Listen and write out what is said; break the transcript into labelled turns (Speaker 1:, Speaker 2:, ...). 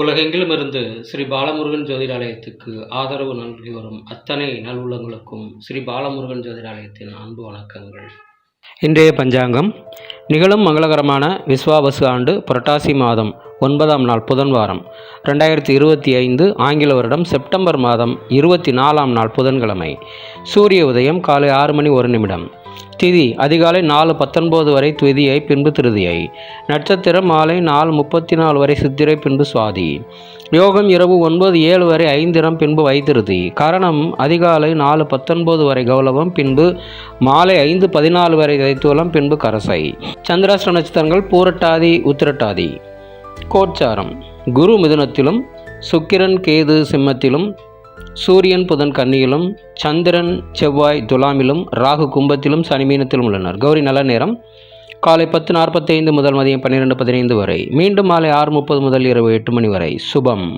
Speaker 1: உலகெங்கிலுமிருந்து ஸ்ரீ பாலமுருகன் ஜோதிடாலயத்துக்கு ஆதரவு நல்கி வரும் அத்தனை நல்வுள்ளங்களுக்கும் ஸ்ரீ பாலமுருகன் ஜோதிடாலயத்தின் அன்பு வணக்கங்கள். இன்றைய பஞ்சாங்கம் நிகழும் மங்களகரமான விஸ்வாவசு ஆண்டு புரட்டாசி மாதம் 9ஆம் நாள் புதன்வாரம் 2025 ஆங்கில வருடம் செப்டம்பர் மாதம் 24ஆம் நாள் புதன்கிழமை. சூரிய உதயம் காலை 6:01. திதி அதிகாலை 4:19 வரை துவிதியை, பின்பு திருதியை. நட்சத்திரம் மாலை 4:34 வரை சித்திரை, பின்பு சுவாதி. யோகம் இரவு 9:07 வரை ஐந்திரம், பின்பு வைத்திருதி. கரணம் அதிகாலை 4:19 வரை கௌலவம், பின்பு மாலை 5:14 வரை தைத்தூலம், பின்பு கரசை. சந்திராஷ்ட நட்சத்திரங்கள் பூரட்டாதி, உத்திரட்டாதி. கோச்சாரம் குரு மிதுனத்திலும், சுக்கிரன் கேது சிம்மத்திலும், சூரியன் புதன் கன்னியிலும், சந்திரன் செவ்வாய் துலாமிலும், ராகு கும்பத்திலும், சனி மீனத்திலும் உள்ளனர். கௌரி நல்ல நேரம் காலை 10:45 முதல் மதியம் 12:15 வரை, மீண்டும் மாலை 6:30 முதல் இரவு 8 மணி வரை. சுபம்.